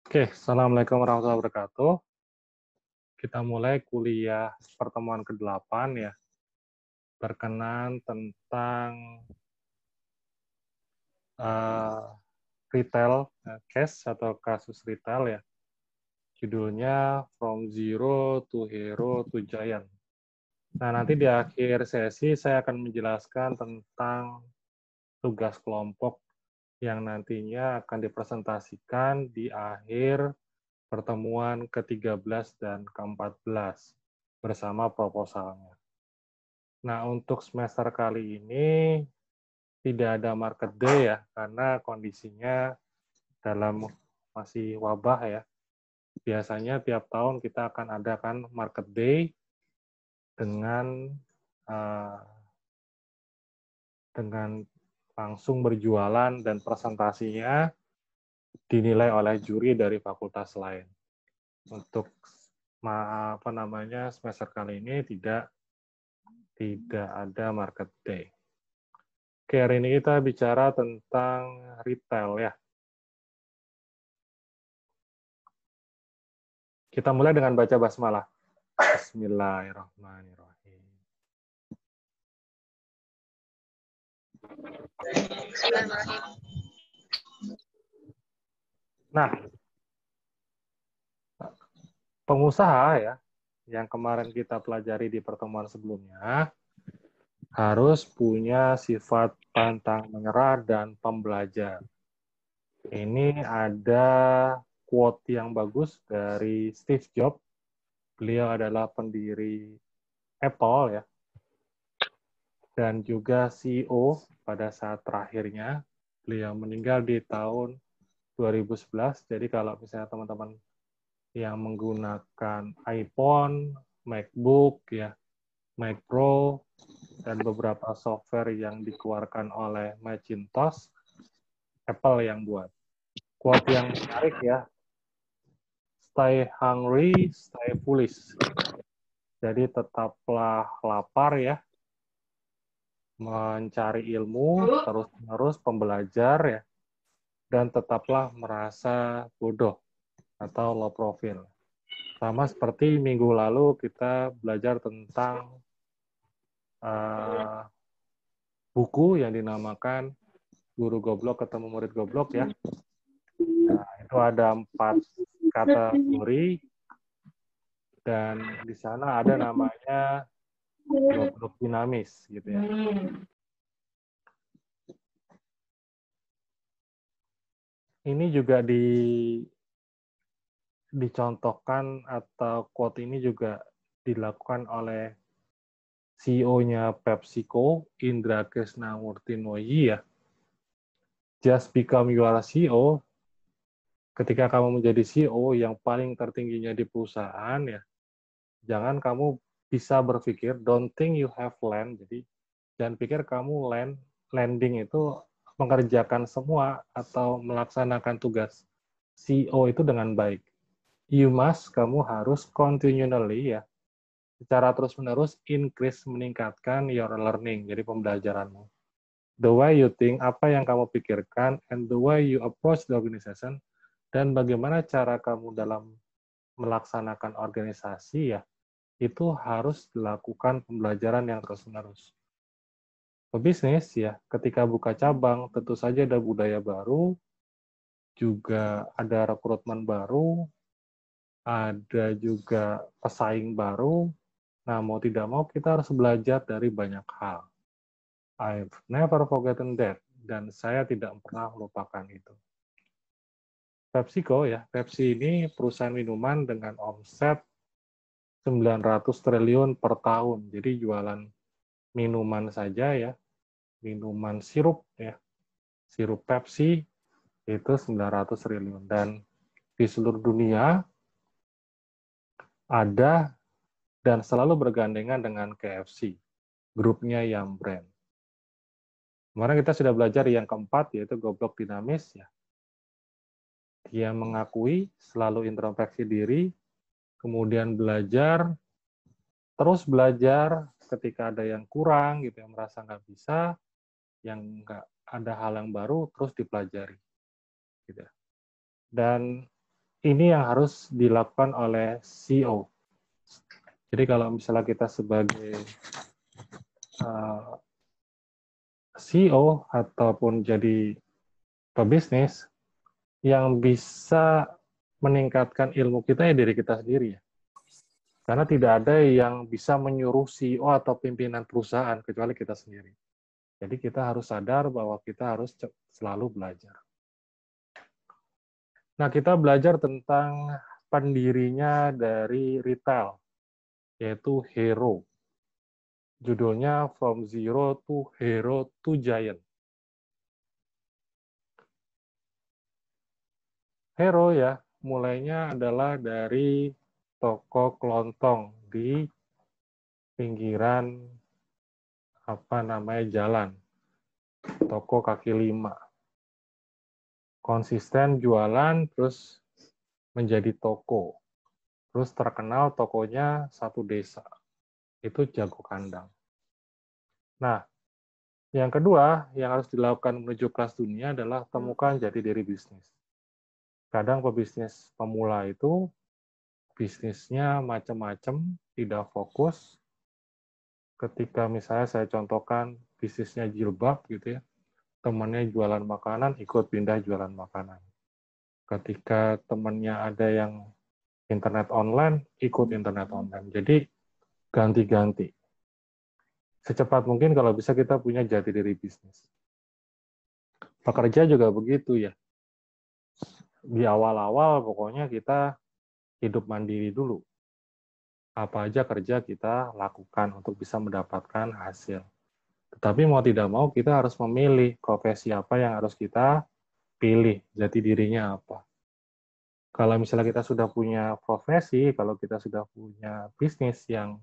Oke, Assalamualaikum warahmatullahi wabarakatuh. Kita mulai kuliah pertemuan ke-8 ya, berkenan tentang uh, retail case atau kasus retail ya. Judulnya From Zero to Hero to Giant. Nah, nanti di akhir sesi saya akan menjelaskan tentang tugas kelompok yang nantinya akan dipresentasikan di akhir pertemuan ke-13 dan ke-14 bersama proposalnya. Nah, untuk semester kali ini tidak ada market day ya, karena kondisinya dalam masih wabah ya. Biasanya tiap tahun kita akan adakan market day dengan uh, dengan langsung berjualan dan presentasinya dinilai oleh juri dari fakultas lain. Untuk semester kali ini tidak ada market day. Oke, hari ini kita bicara tentang retail ya. Kita mulai dengan baca basmalah. Bismillahirrahmanirrahim. Nah, pengusaha ya, yang kemarin kita pelajari di pertemuan sebelumnya, harus punya sifat pantang menyerah dan pembelajar. Ini ada quote yang bagus dari Steve Jobs. Beliau adalah pendiri Apple ya, dan juga CEO pada saat terakhirnya. Beliau meninggal di tahun 2011. Jadi kalau misalnya teman-teman yang menggunakan iPhone, MacBook, ya, Mac Pro, dan beberapa software yang dikeluarkan oleh Macintosh, Apple yang buat. Quote yang menarik ya, stay hungry, stay foolish. Jadi tetaplah lapar ya, mencari ilmu, terus-menerus pembelajar ya, dan tetaplah merasa bodoh atau low profile. Sama seperti minggu lalu kita belajar tentang buku yang dinamakan Guru Goblok Ketemu Murid Goblok ya. Nah, itu ada 4 kategori dan di sana ada namanya goblok dinamis gitu ya. Ini juga dicontohkan atau quote ini juga dilakukan oleh CEO-nya PepsiCo, Indra Krishnamurti Noyi ya. Just become your CEO. Ketika kamu menjadi CEO yang paling tertingginya di perusahaan ya, jangan kamu bisa berpikir don't think you have land. Jadi jangan pikir kamu landing itu mengerjakan semua atau melaksanakan tugas CEO itu dengan baik. Kamu harus continually ya, secara terus-menerus meningkatkan your learning, jadi pembelajaranmu. The way you think, apa yang kamu pikirkan, and the way you approach the organization, dan bagaimana cara kamu dalam melaksanakan organisasi ya, itu harus dilakukan pembelajaran yang terus-menerus. Pebisnis ya, ketika buka cabang, tentu saja ada budaya baru, juga ada rekrutmen baru, ada juga pesaing baru. Nah, mau tidak mau kita harus belajar dari banyak hal. I've never forgotten that, dan saya tidak pernah melupakan itu. PepsiCo ya, Pepsi ini perusahaan minuman dengan omset 900 triliun per tahun. Jadi jualan minuman saja ya, minuman sirup ya, sirup Pepsi itu 900 triliun. Dan di seluruh dunia ada dan selalu bergandengan dengan KFC, grupnya Yum Brand. Kemarin kita sudah belajar yang keempat, yaitu goblok dinamis. Ya. Dia mengakui, selalu introspeksi diri, kemudian belajar, terus belajar ketika ada yang kurang, gitu, yang merasa nggak bisa, yang nggak ada hal yang baru, terus dipelajari. Gitu. Dan ini yang harus dilakukan oleh CEO. Jadi kalau misalnya kita sebagai CEO ataupun jadi pebisnis, yang bisa meningkatkan ilmu kita ya diri kita sendiri ya. Karena tidak ada yang bisa menyuruh CEO atau pimpinan perusahaan kecuali kita sendiri. Jadi kita harus sadar bahwa kita harus selalu belajar. Nah, kita belajar tentang pendirinya dari retail, yaitu Hero. Judulnya From Zero to Hero to Giant. Hero ya, mulainya adalah dari toko kelontong di pinggiran jalan, toko kaki lima. Konsisten jualan, terus menjadi toko. Terus terkenal tokonya satu desa. Itu jago kandang. Nah, yang kedua yang harus dilakukan menuju kelas dunia adalah temukan jati diri bisnis. Kadang pebisnis pemula itu bisnisnya macam-macam, tidak fokus. Ketika misalnya saya contohkan bisnisnya jilbab gitu ya, temannya jualan makanan, ikut pindah jualan makanan. Ketika temannya ada yang internet online, ikut internet online. Jadi ganti-ganti. Secepat mungkin kalau bisa kita punya jati diri bisnis. Pekerja juga begitu ya. Di awal-awal pokoknya kita hidup mandiri dulu. Apa aja kerja kita lakukan untuk bisa mendapatkan hasil. Tetapi mau tidak mau kita harus memilih profesi apa yang harus kita pilih, jati dirinya apa. Kalau misalnya kita sudah punya profesi, kalau kita sudah punya bisnis yang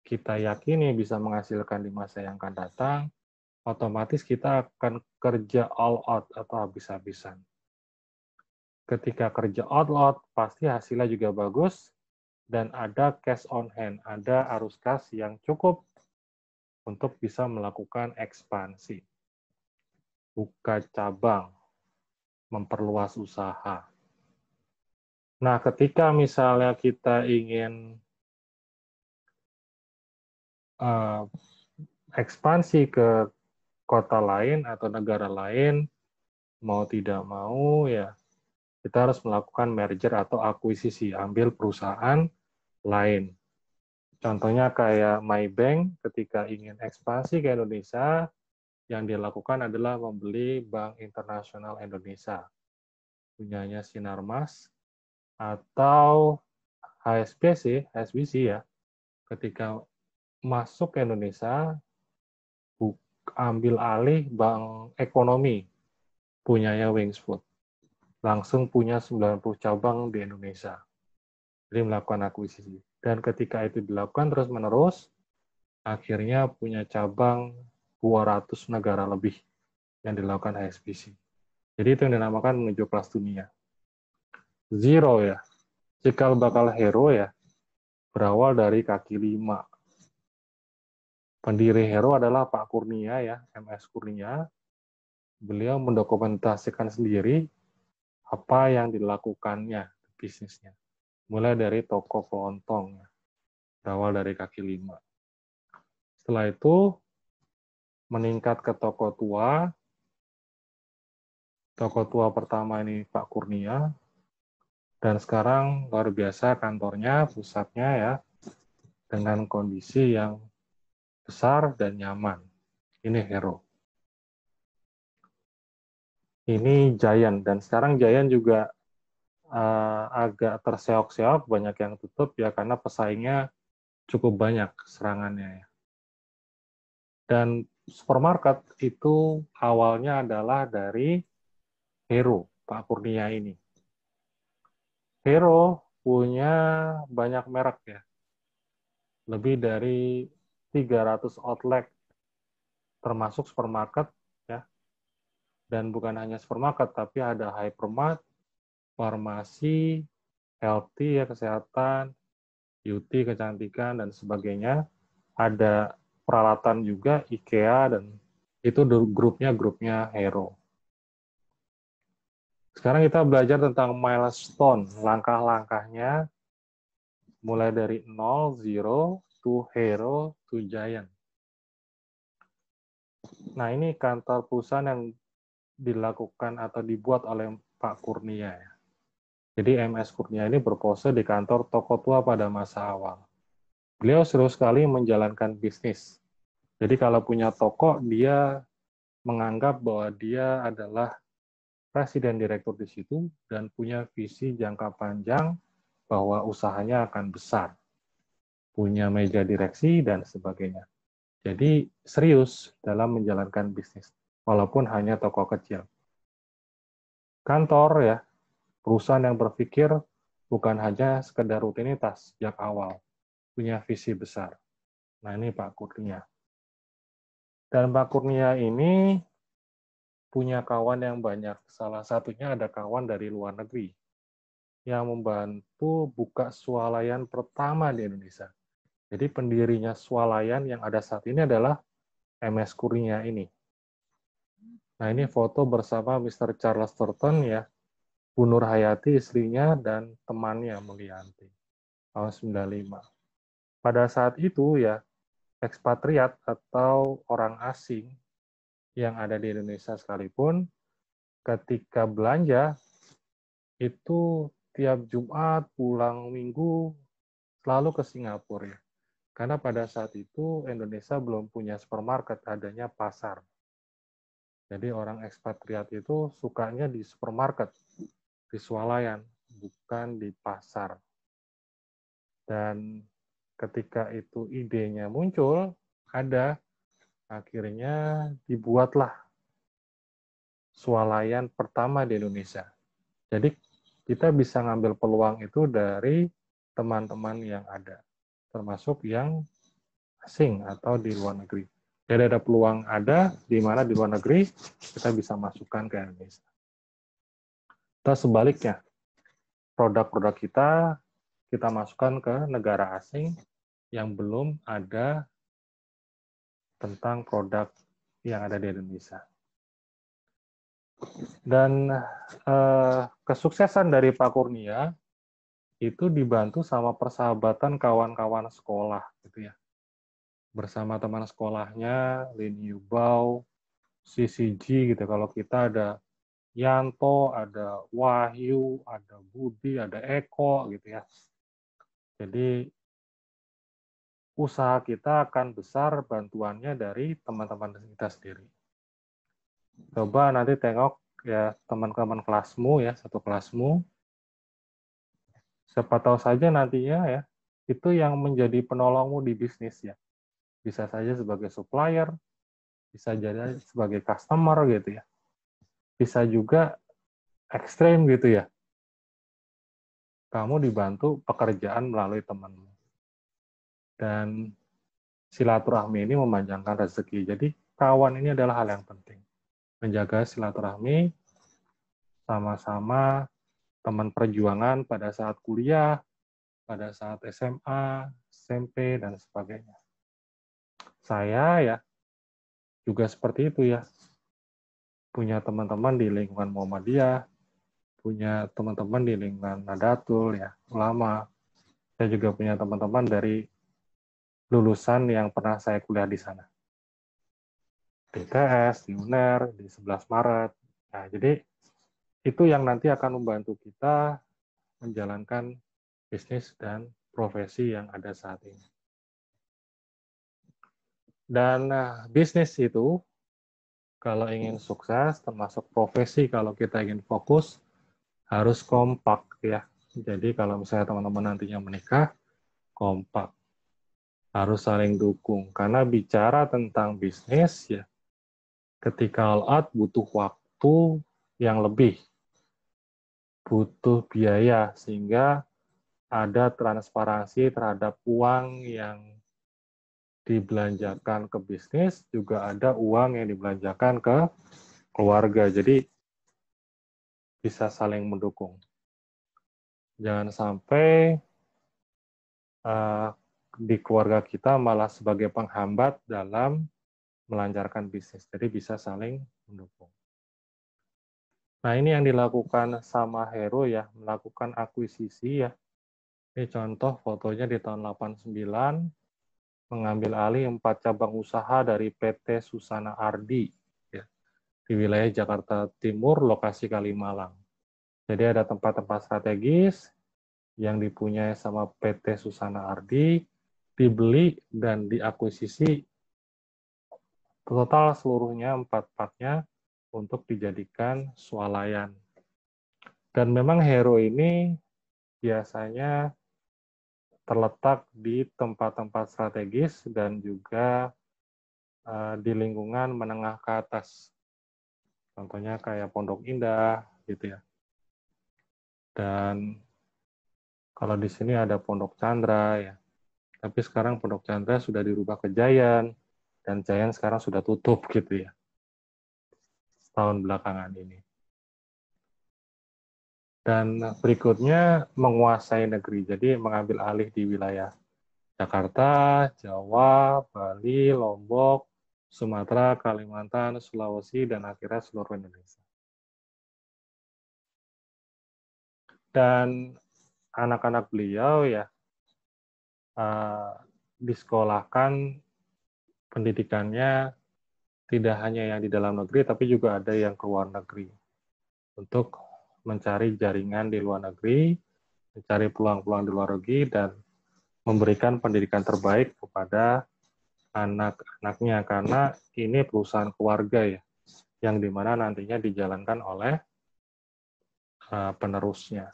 kita yakini bisa menghasilkan di masa yang akan datang, otomatis kita akan kerja all out atau habis-habisan. Ketika kerja all out, pasti hasilnya juga bagus, dan ada cash on hand, ada arus kas yang cukup untuk bisa melakukan ekspansi. Buka cabang, memperluas usaha. Nah, ketika misalnya kita ingin ekspansi ke kota lain atau negara lain, mau tidak mau ya kita harus melakukan merger atau akuisisi, ambil perusahaan lain. Contohnya kayak Maybank ketika ingin ekspansi ke Indonesia, yang dilakukan adalah membeli Bank Internasional Indonesia, punyanya Sinarmas, atau HSBC ya, ketika masuk ke Indonesia, ambil alih Bank Ekonomi, punyanya Wingsfood. Langsung punya 90 cabang di Indonesia. Jadi melakukan akuisisi. Dan ketika itu dilakukan terus-menerus, akhirnya punya cabang 200 negara lebih yang dilakukan HSBC. Jadi itu yang dinamakan menuju kelas dunia. Zero ya, cikal bakal hero ya, berawal dari kaki lima. Pendiri Hero adalah Pak Kurnia ya, MS Kurnia. Beliau mendokumentasikan sendiri apa yang dilakukannya bisnisnya. Mulai dari toko kelontong, berawal dari kaki lima. Setelah itu meningkat ke toko tua. Toko tua pertama ini Pak Kurnia, dan sekarang luar biasa kantornya, pusatnya ya, dengan kondisi yang besar dan nyaman. Ini Hero. Ini Giant, dan sekarang Giant juga agak terseok-seok, banyak yang tutup ya karena pesaingnya cukup banyak serangannya ya. Dan supermarket itu awalnya adalah dari Hero, Pak Kurnia ini. Hero punya banyak merek ya. Lebih dari 300 outlet, termasuk supermarket ya. Dan bukan hanya supermarket, tapi ada hypermart, farmasi, healthy ya kesehatan, beauty kecantikan dan sebagainya. Ada peralatan juga IKEA, dan itu grupnya Hero. Sekarang kita belajar tentang milestone, langkah-langkahnya mulai dari 0, 0, to hero, to giant. Nah, ini kantor perusahaan yang dilakukan atau dibuat oleh Pak Kurnia. Ya. Jadi MS Kurnia ini berpose di kantor toko tua pada masa awal. Beliau seru sekali menjalankan bisnis. Jadi kalau punya toko, dia menganggap bahwa dia adalah presiden direktur di situ dan punya visi jangka panjang bahwa usahanya akan besar. Punya meja direksi dan sebagainya. Jadi serius dalam menjalankan bisnis, walaupun hanya toko kecil. Kantor ya, perusahaan yang berpikir bukan hanya sekedar rutinitas sejak awal, punya visi besar. Nah ini Pak Kurnia. Dan Pak Kurnia ini punya kawan yang banyak. Salah satunya ada kawan dari luar negeri yang membantu buka swalayan pertama di Indonesia. Jadi pendirinya swalayan yang ada saat ini adalah MS Kurnia ini. Nah ini foto bersama Mr. Charles Thornton ya, Bu Nur Hayati istrinya dan temannya Mulyanti tahun 95. Pada saat itu ya ekspatriat atau orang asing yang ada di Indonesia sekalipun ketika belanja itu tiap Jumat pulang Minggu selalu ke Singapura ya. Karena pada saat itu Indonesia belum punya supermarket, adanya pasar. Jadi orang ekspatriat itu sukanya di supermarket, di swalayan, bukan di pasar. Dan ketika itu idenya muncul, akhirnya dibuatlah swalayan pertama di Indonesia. Jadi kita bisa ngambil peluang itu dari teman-teman yang ada, termasuk yang asing atau di luar negeri. Jadi ada peluang di mana di luar negeri kita bisa masukkan ke Indonesia. Atau sebaliknya, produk-produk kita masukkan ke negara asing yang belum ada tentang produk yang ada di Indonesia. Dan kesuksesan dari Pak Kurnia itu dibantu sama persahabatan kawan-kawan sekolah, gitu ya. Bersama teman sekolahnya, Lin Yubao, CCG, gitu. Kalau kita ada Yanto, ada Wahyu, ada Budi, ada Eko, gitu ya. Jadi usaha kita akan besar bantuannya dari teman-teman kita sendiri. Coba nanti tengok ya teman-teman kelasmu ya, satu kelasmu. Siapa tahu saja nantinya ya, itu yang menjadi penolongmu di bisnis ya. Bisa saja sebagai supplier, bisa jadi sebagai customer gitu ya. Bisa juga ekstrim gitu ya. Kamu dibantu pekerjaan melalui temanmu. Dan silaturahmi ini memanjangkan rezeki. Jadi kawan ini adalah hal yang penting. Menjaga silaturahmi sama-sama teman perjuangan pada saat kuliah, pada saat SMA, SMP, dan sebagainya. Saya ya juga seperti itu ya. Punya teman-teman di lingkungan Muhammadiyah, punya teman-teman di lingkungan Nadatul, ya, ulama. Saya juga punya teman-teman dari lulusan yang pernah saya kuliah di sana. Di ITS, di UNER, di 11 Maret. Nah, jadi itu yang nanti akan membantu kita menjalankan bisnis dan profesi yang ada saat ini. Dan bisnis itu, kalau ingin sukses, termasuk profesi, kalau kita ingin fokus, harus kompak ya. Jadi kalau misalnya teman-teman nantinya menikah, kompak. Harus saling dukung. Karena bicara tentang bisnis, ya, ketika all out butuh waktu yang lebih. Butuh biaya, sehingga ada transparansi terhadap uang yang dibelanjakan ke bisnis, juga ada uang yang dibelanjakan ke keluarga. Jadi bisa saling mendukung. Jangan sampai di keluarga kita malah sebagai penghambat dalam melancarkan bisnis. Jadi bisa saling mendukung. Nah, ini yang dilakukan sama Hero ya, melakukan akuisisi ya. Ini contoh fotonya di tahun 89, mengambil alih 4 cabang usaha dari PT Susana Ardi ya, di wilayah Jakarta Timur, lokasi Kalimalang. Jadi ada tempat-tempat strategis yang dipunyai sama PT Susana Ardi, dibeli dan diakuisisi total seluruhnya 4-4-nya untuk dijadikan swalayan. Dan memang Hero ini biasanya terletak di tempat-tempat strategis dan juga di lingkungan menengah ke atas. Contohnya kayak Pondok Indah gitu ya. Dan kalau di sini ada Pondok Chandra ya. Tapi sekarang Pondok Chandra sudah dirubah ke Giant dan Giant sekarang sudah tutup gitu ya. Tahun belakangan ini. Dan berikutnya menguasai negeri. Jadi mengambil alih di wilayah Jakarta, Jawa, Bali, Lombok, Sumatera, Kalimantan, Sulawesi, dan akhirnya seluruh Indonesia. Dan anak-anak beliau ya disekolahkan pendidikannya tidak hanya yang di dalam negeri, tapi juga ada yang ke luar negeri untuk mencari jaringan di luar negeri, mencari peluang-peluang di luar negeri, dan memberikan pendidikan terbaik kepada anak-anaknya, karena ini perusahaan keluarga ya, yang dimana nantinya dijalankan oleh penerusnya.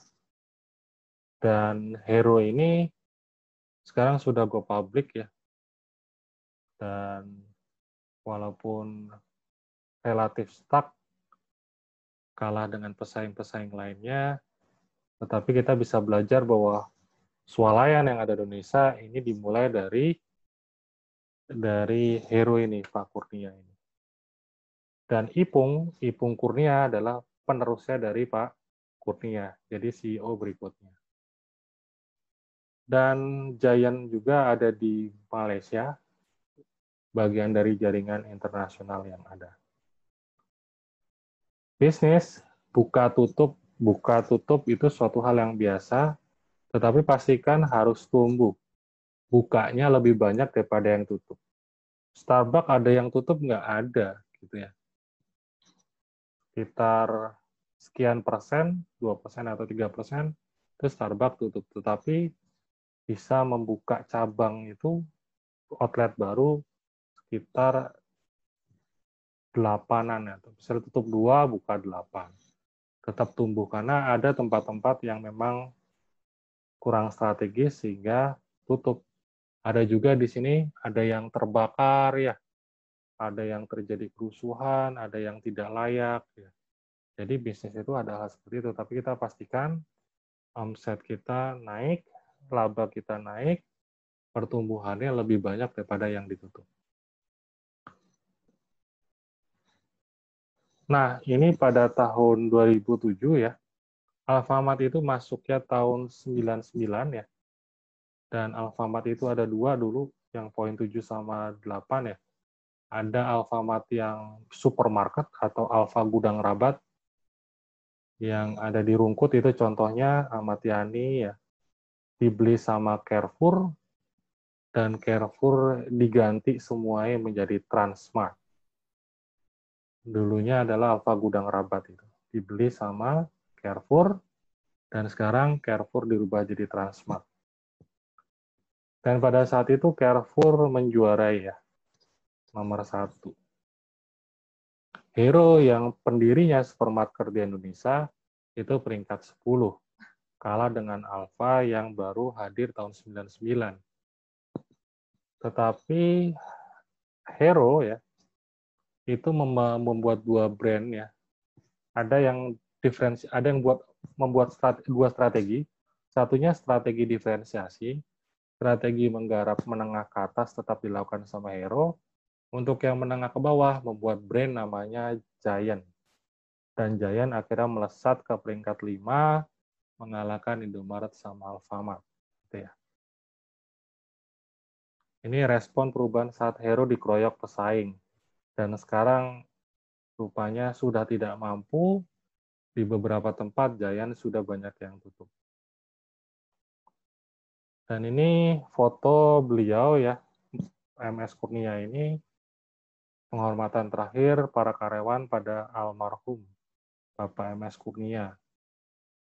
Dan Hero ini sekarang sudah go public ya, dan walaupun relatif stuck, kalah dengan pesaing-pesaing lainnya, tetapi kita bisa belajar bahwa swalayan yang ada di Indonesia ini dimulai dari Hero ini, Pak Kurnia ini. Dan Ipung Kurnia adalah penerusnya dari Pak Kurnia, jadi CEO berikutnya. Dan Giant juga ada di Malaysia, bagian dari jaringan internasional yang ada. Bisnis buka tutup itu suatu hal yang biasa, tetapi pastikan harus tumbuh. Bukanya lebih banyak daripada yang tutup. Starbucks ada yang tutup nggak ada, gitu ya. Sekitar sekian persen, 2% atau 3%, itu Starbucks tutup. Tetapi bisa membuka cabang itu, outlet baru, sekitar 8-an. Ya. Bisa tutup 2, buka 8. Tetap tumbuh, karena ada tempat-tempat yang memang kurang strategis sehingga tutup. Ada juga di sini, ada yang terbakar ya, ada yang terjadi kerusuhan, ada yang tidak layak ya. Jadi bisnis itu ada hal seperti itu, tapi kita pastikan omset kita naik, laba kita naik, pertumbuhannya lebih banyak daripada yang ditutup. Nah, ini pada tahun 2007 ya, Alfamart itu masuknya tahun 99 ya, dan Alfamart itu ada 2 dulu, yang poin 7 sama 8 ya. Ada Alfamart yang supermarket atau Alfa Gudang Rabat, yang ada di Rungkut itu contohnya Ahmad Yani ya, dibeli sama Carrefour, dan Carrefour diganti semuanya menjadi Transmart. Dulunya adalah Alfa Gudang Rabat itu, dibeli sama Carrefour, dan sekarang Carrefour dirubah jadi Transmart. Dan pada saat itu Carrefour menjuarai ya, nomor 1. Hero yang pendirinya supermarket di Indonesia itu peringkat 10, kalah dengan Alfa yang baru hadir tahun 99. Tetapi Hero ya, itu membuat 2 brand ya. Ada yang membuat 2 strategi. Satunya strategi diferensiasi, strategi menggarap menengah ke atas tetap dilakukan sama Hero. Untuk yang menengah ke bawah, membuat brand namanya Giant. Dan Giant akhirnya melesat ke peringkat 5, mengalahkan Indomaret sama Alfamart. Gitu ya. Ini respon perubahan saat Hero dikeroyok pesaing. Dan sekarang rupanya sudah tidak mampu, Di beberapa tempat Giant sudah banyak yang tutup. Dan ini foto beliau ya, MS Kurnia ini penghormatan terakhir para karyawan pada almarhum Bapak MS Kurnia.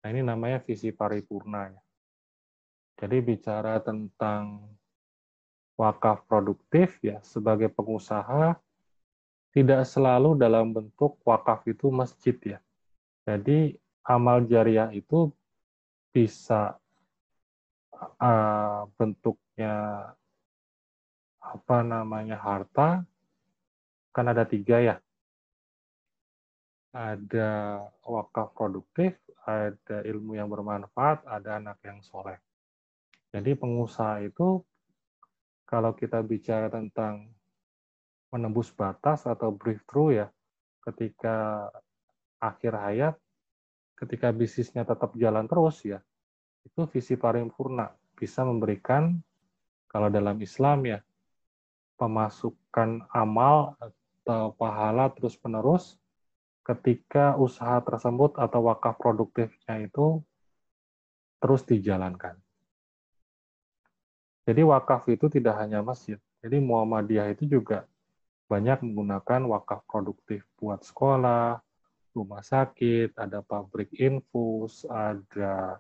Nah, ini namanya visi paripurna ya. Jadi bicara tentang wakaf produktif ya, sebagai pengusaha tidak selalu dalam bentuk wakaf itu masjid ya. Jadi amal jariah itu bisa bentuknya apa namanya harta, kan ada 3 ya. Ada wakaf produktif, ada ilmu yang bermanfaat, ada anak yang soleh. Jadi pengusaha itu kalau kita bicara tentang menembus batas atau breakthrough ya, ketika akhir hayat, ketika bisnisnya tetap jalan terus ya, itu visi paripurna bisa memberikan, kalau dalam Islam ya, pemasukan amal atau pahala terus-menerus ketika usaha tersebut atau wakaf produktifnya itu terus dijalankan. Jadi wakaf itu tidak hanya masjid. Jadi Muhammadiyah itu juga banyak menggunakan wakaf produktif buat sekolah, rumah sakit, ada pabrik infus, ada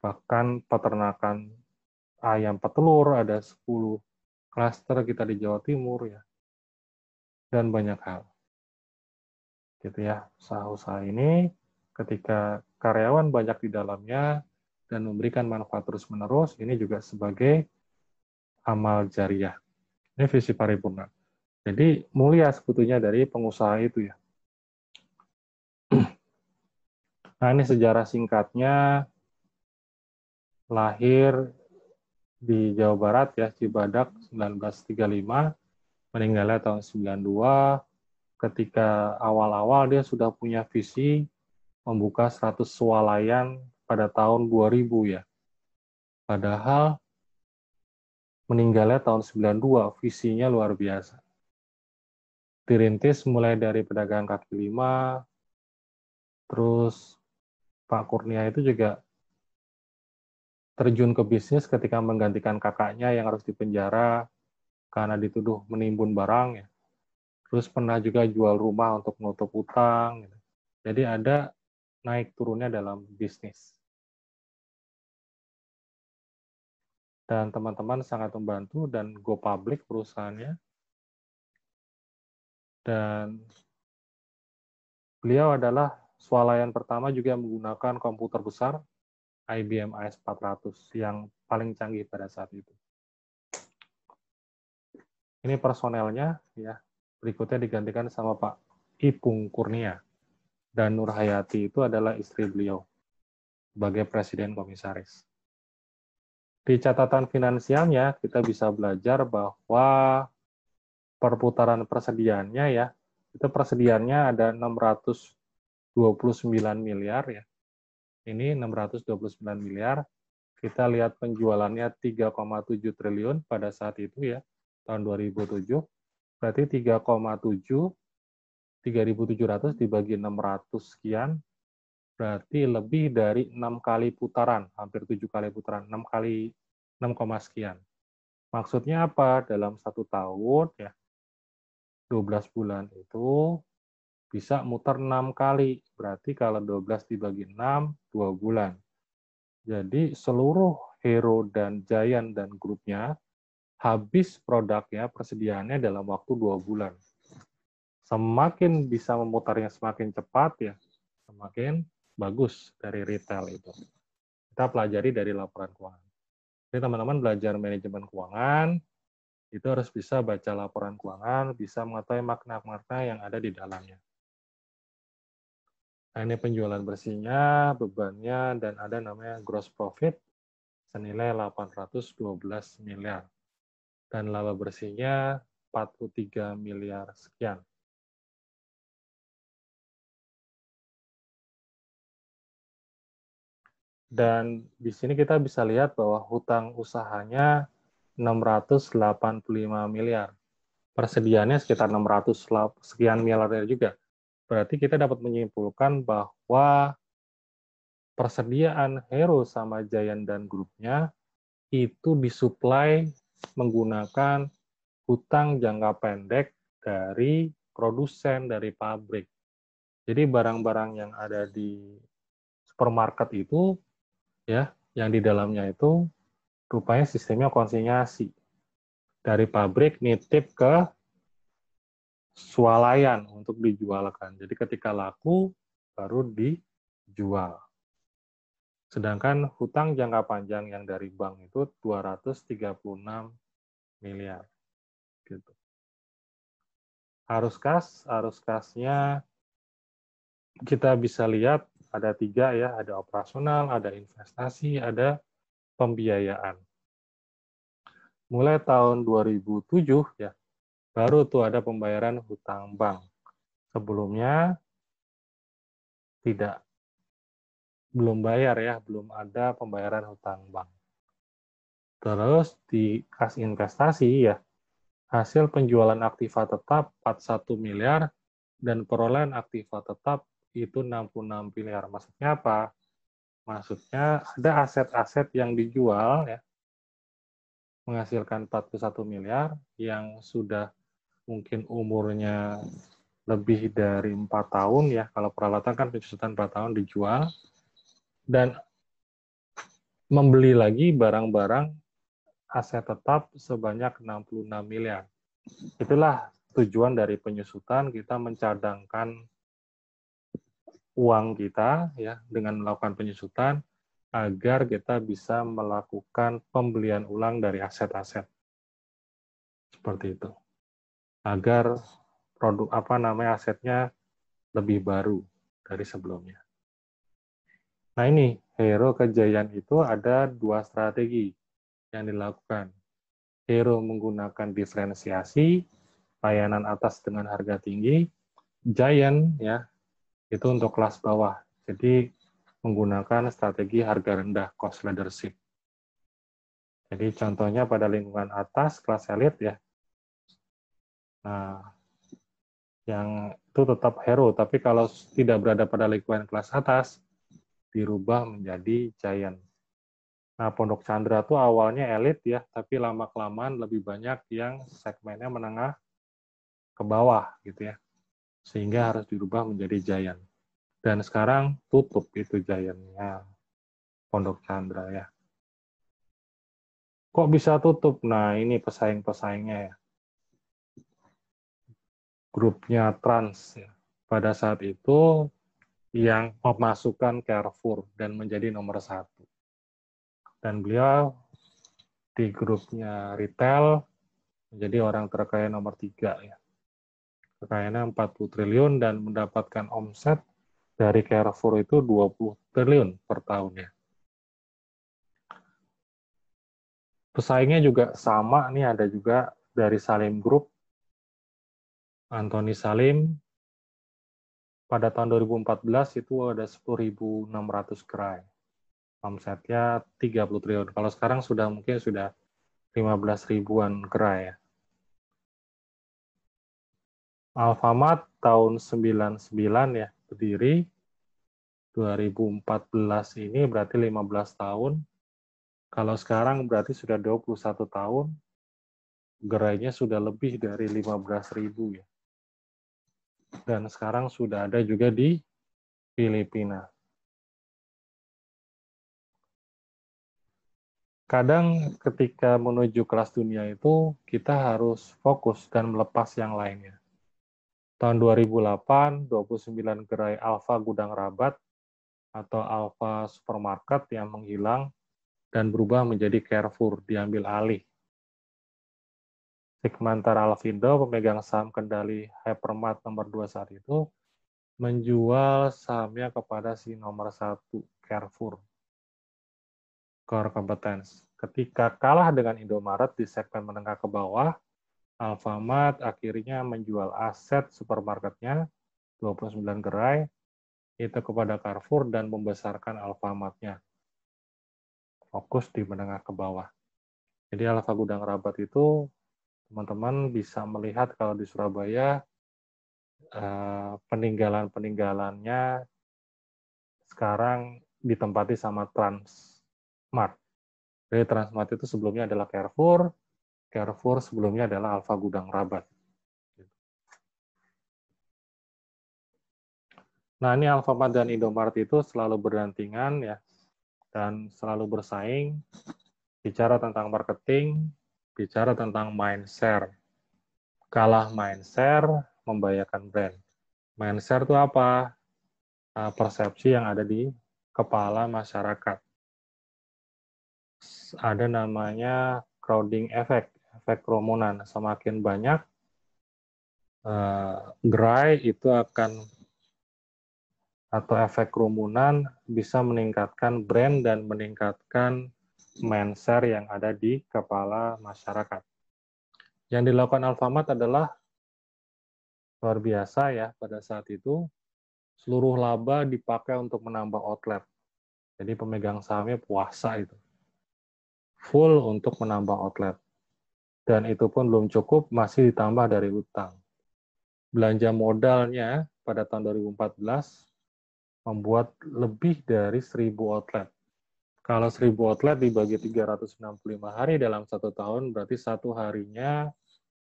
bahkan peternakan ayam petelur, ada 10 klaster kita di Jawa Timur ya. Dan banyak hal. Gitu ya. Usaha-usaha ini ketika karyawan banyak di dalamnya dan memberikan manfaat terus-menerus, ini juga sebagai amal jariah. Ini visi paripurna. Jadi mulia sebetulnya dari pengusaha itu ya. Nah, ini sejarah singkatnya, lahir di Jawa Barat ya, Cibadak 1935, meninggalnya tahun 92. Ketika awal-awal dia sudah punya visi membuka 100 swalayan pada tahun 2000 ya. Padahal meninggalnya tahun 92, visinya luar biasa. Dirintis mulai dari pedagang kaki lima, terus Pak Kurnia itu juga terjun ke bisnis ketika menggantikan kakaknya yang harus dipenjara karena dituduh menimbun barang ya. Terus pernah juga jual rumah untuk menutup utang. Gitu. Jadi ada naik turunnya dalam bisnis. Dan teman-teman sangat membantu dan go public perusahaannya. Dan beliau adalah swalayan pertama juga menggunakan komputer besar IBM AS400 yang paling canggih pada saat itu. Ini personelnya ya. Berikutnya digantikan sama Pak Ipung Kurnia. Dan Nur Hayati itu adalah istri beliau sebagai presiden komisaris. Di catatan finansialnya kita bisa belajar bahwa perputaran persediaannya ya, itu persediaannya ada 629 miliar ya. Ini 629 miliar. Kita lihat penjualannya 3,7 triliun pada saat itu ya, tahun 2007. Berarti 3.700 dibagi 600 sekian, berarti lebih dari 6 kali putaran, hampir 7 kali putaran, 6 kali 6, sekian. Maksudnya apa? Dalam 1 tahun ya 12 bulan itu bisa muter 6 kali. Berarti kalau 12 dibagi 6, 2 bulan. Jadi seluruh Hero dan Giant dan grupnya habis produknya, persediaannya dalam waktu 2 bulan. Semakin bisa memutarnya semakin cepat ya, semakin bagus dari retail itu. Kita pelajari dari laporan keuangan. Jadi teman-teman belajar manajemen keuangan, itu harus bisa baca laporan keuangan, bisa mengetahui makna-makna yang ada di dalamnya. Nah, ini penjualan bersihnya, bebannya, dan ada namanya gross profit senilai 812 miliar. Dan laba bersihnya 43 miliar sekian. Dan di sini kita bisa lihat bahwa hutang usahanya 685 miliar. Persediaannya sekitar 600 sekian miliar juga. berarti kita dapat menyimpulkan bahwa persediaan Hero sama Giant dan grupnya itu disuplai menggunakan hutang jangka pendek dari produsen, dari pabrik. Jadi barang-barang yang ada di supermarket itu, ya, yang di dalamnya itu rupanya sistemnya konsinyasi. Dari pabrik nitip ke swalayan untuk dijualkan. Jadi ketika laku, baru dijual. Sedangkan hutang jangka panjang yang dari bank itu 236 miliar. Gitu. Arus kasnya kita bisa lihat ada 3 ya, ada operasional, ada investasi, ada pembiayaan. Mulai tahun 2007 ya, baru tuh ada pembayaran hutang bank. Sebelumnya belum bayar ya, belum ada pembayaran hutang bank. Terus di kas investasi ya, hasil penjualan aktiva tetap 41 miliar dan perolehan aktiva tetap itu 66 miliar. Maksudnya apa? Maksudnya ada aset-aset yang dijual ya, menghasilkan 41 miliar yang sudah mungkin umurnya lebih dari 4 tahun ya, kalau peralatan kan pencucian 4 tahun dijual, dan membeli lagi barang-barang aset tetap sebanyak 66 miliar. Itulah tujuan dari penyusutan, kita mencadangkan uang kita ya dengan melakukan penyusutan agar kita bisa melakukan pembelian ulang dari aset-aset. Seperti itu. Agar produk asetnya lebih baru dari sebelumnya. Nah ini, Hero ke Giant itu ada 2 strategi yang dilakukan. Hero menggunakan diferensiasi, layanan atas dengan harga tinggi, Giant ya itu untuk kelas bawah. Jadi menggunakan strategi harga rendah, cost leadership. Jadi contohnya pada lingkungan atas, kelas elit ya. Nah, yang itu tetap Hero, tapi kalau tidak berada pada lingkungan kelas atas, dirubah menjadi Giant. Nah, Pondok Chandra itu awalnya elit ya, tapi lama-kelamaan lebih banyak yang segmennya menengah ke bawah gitu ya. Sehingga harus dirubah menjadi Giant. Dan sekarang tutup itu Giant-nya Pondok Chandra ya. Kok bisa tutup? Nah, ini pesaing-pesaingnya ya. Grupnya Trans ya. Pada saat itu yang memasukkan Carrefour dan menjadi nomor 1. Dan beliau di grupnya retail menjadi orang terkaya nomor 3 ya. Kekayaannya 40 triliun dan mendapatkan omset dari Carrefour itu 20 triliun per tahunnya. Pesaingnya juga sama, nih ada juga dari Salim Group, Anthony Salim, pada tahun 2014 itu ada 10.600 gerai. Omsetnya 30 triliun. Kalau sekarang mungkin sudah 15 ribuan gerai ya. Alfamart tahun 99 ya, berdiri. 2014 ini berarti 15 tahun. Kalau sekarang berarti sudah 21 tahun, gerainya sudah lebih dari 15.000 ya. Dan sekarang sudah ada juga di Filipina. Kadang ketika menuju kelas dunia itu, kita harus fokus dan melepas yang lainnya. Tahun 2008, 29 gerai Alfa Gudang Rabat atau Alfa Supermarket yang menghilang dan berubah menjadi Carrefour, diambil alih. Sigmantar Alfindo, pemegang saham kendali Hypermart nomor 2 saat itu, menjual sahamnya kepada si nomor 1, Carrefour. Core Competence. Ketika kalah dengan Indomaret di segmen menengah ke bawah, Alfamart akhirnya menjual aset supermarketnya, 29 gerai, itu kepada Carrefour dan membesarkan Alfamart-nya. Fokus di menengah ke bawah. Jadi Alfa Gudang Rabat itu, teman-teman bisa melihat kalau di Surabaya, peninggalan-peninggalannya sekarang ditempati sama Transmart. Jadi Transmart itu sebelumnya adalah Carrefour, Carrefour sebelumnya adalah Alfa Gudang Rabat. Nah, ini Alfamart dan Indomaret itu selalu berdampingan ya, dan selalu bersaing, bicara tentang marketing, bicara tentang mindshare. Kalah mindshare, membahayakan brand. Mindshare itu apa? Persepsi yang ada di kepala masyarakat. Ada namanya crowding effect, efek kerumunan. Semakin banyak gerai itu akan, atau efek kerumunan bisa meningkatkan brand dan meningkatkan mindshare yang ada di kepala masyarakat. Yang dilakukan Alfamart adalah luar biasa ya, pada saat itu seluruh laba dipakai untuk menambah outlet. Jadi pemegang sahamnya puasa itu. Full untuk menambah outlet. Dan itu pun belum cukup, masih ditambah dari utang. Belanja modalnya pada tahun 2014 membuat lebih dari 1.000 outlet. Kalau 1.000 outlet dibagi 365 hari dalam satu tahun, berarti satu harinya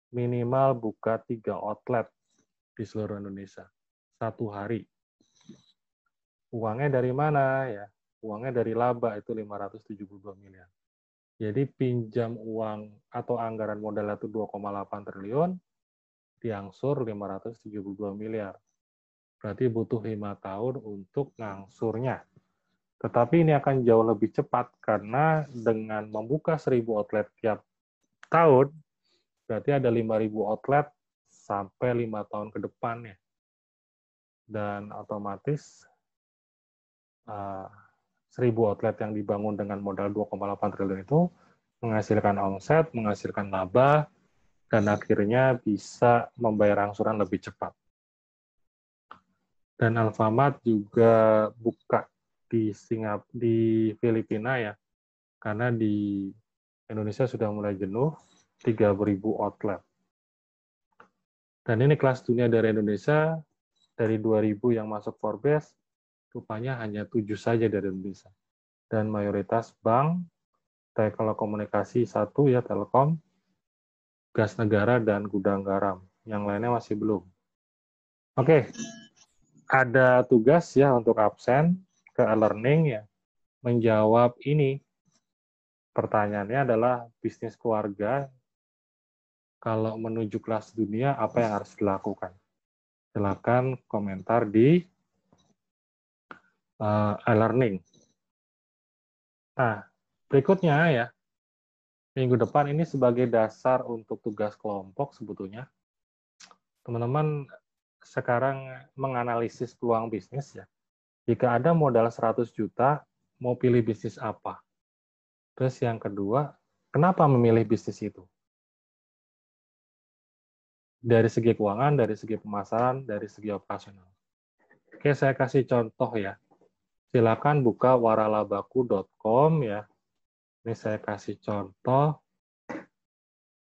minimal buka 3 outlet di seluruh Indonesia. Satu hari. Uangnya dari mana? Ya, uangnya dari laba, itu 572 miliar. Jadi pinjam uang atau anggaran modal itu 2,8 triliun, diangsur 572 miliar. Berarti butuh 5 tahun untuk ngangsurnya. Tetapi ini akan jauh lebih cepat karena dengan membuka 1.000 outlet tiap tahun, berarti ada 5.000 outlet sampai 5 tahun ke depannya. Dan otomatis 1.000 outlet yang dibangun dengan modal 2,8 triliun itu menghasilkan omset, menghasilkan laba, dan akhirnya bisa membayar angsuran lebih cepat. Dan Alfamart juga buka di Filipina ya, karena di Indonesia sudah mulai jenuh, 3.000 outlet. Dan ini kelas dunia dari Indonesia, dari 2.000 yang masuk Forbes, rupanya hanya 7 saja dari Indonesia. Dan mayoritas bank, telekomunikasi satu ya, Telkom, gas negara, dan gudang garam. Yang lainnya masih belum. Oke, ada tugas ya untuk absen ke e-learning ya, menjawab ini. Pertanyaannya adalah bisnis keluarga, kalau menuju kelas dunia, apa yang harus dilakukan? Silakan komentar di e-learning. Nah, berikutnya ya, minggu depan ini sebagai dasar untuk tugas kelompok sebetulnya. Teman-teman sekarang menganalisis peluang bisnis ya. Jika ada modal 100 juta, mau pilih bisnis apa? Terus yang kedua, kenapa memilih bisnis itu? Dari segi keuangan, dari segi pemasaran, dari segi operasional. Oke, saya kasih contoh ya. Silakan buka waralabaku.com ya. Ini saya kasih contoh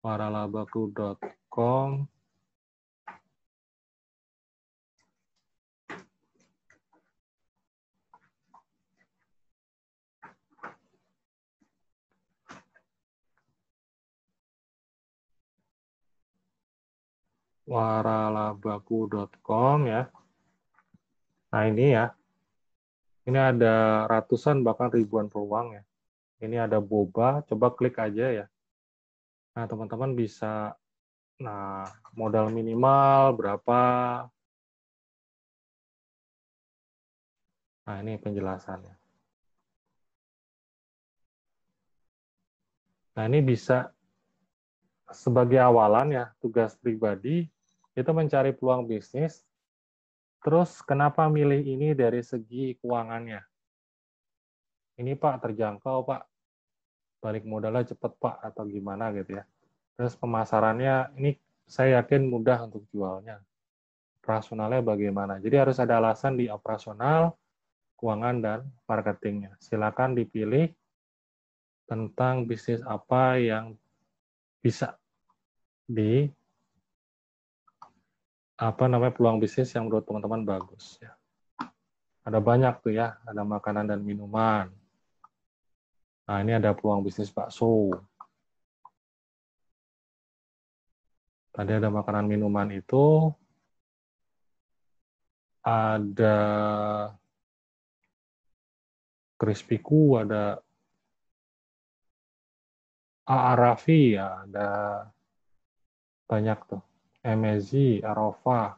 waralabaku.com. Waralabaku.com ya. Nah ini ya, ini ada ratusan bahkan ribuan peluang ya. Ini ada boba, coba klik aja ya. Nah teman-teman bisa, nah modal minimal berapa. Nah ini penjelasannya. Nah ini bisa sebagai awalan ya, tugas pribadi itu mencari peluang bisnis. Terus kenapa milih ini dari segi keuangannya? Ini Pak terjangkau Pak, balik modalnya cepat Pak, atau gimana gitu ya. Terus pemasarannya, ini saya yakin mudah untuk jualnya. Operasionalnya bagaimana? Jadi harus ada alasan di operasional, keuangan, dan marketingnya. Silakan dipilih tentang bisnis apa yang bisa peluang bisnis yang menurut teman-teman bagus ya. Ada banyak tuh ya, ada makanan dan minuman. Nah, ini ada peluang bisnis bakso. Tadi ada makanan minuman itu, ada Crispy-Ku, ada Arafi, ya, ada banyak tuh. MSG, Arova.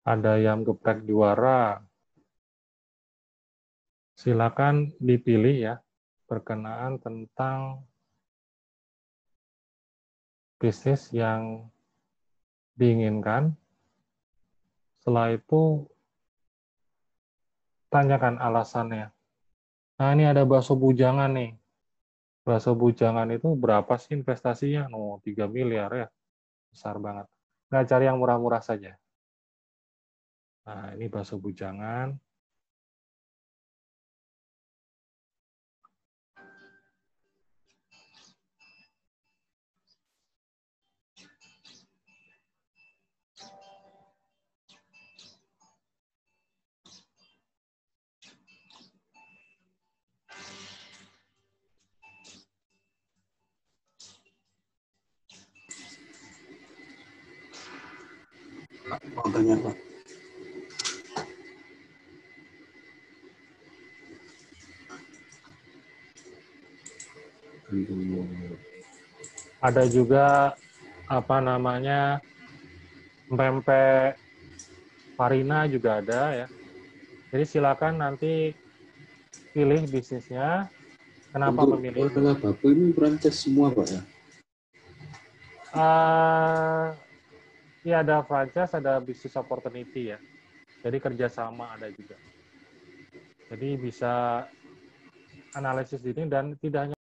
Ada ayam geprek juara. Silakan dipilih ya, berkenaan tentang bisnis yang diinginkan. Setelah itu, tanyakan alasannya. Nah, ini ada bakso bujangan nih. Bakso bujangan itu berapa sih investasinya? 3 miliar ya. Besar banget. Nggak cari yang murah-murah saja. Nah, ini bakso bujangan. Makanya Pak. Ada juga pempek Farina juga ada ya. Jadi silakan nanti pilih bisnisnya. Kenapa Untuk memilih ini? olahraga Bapak ini franchise semua Pak ya? Ya ada franchise, ada business opportunity ya. Jadi kerjasama ada juga. Jadi bisa analisis ini dan tidak hanya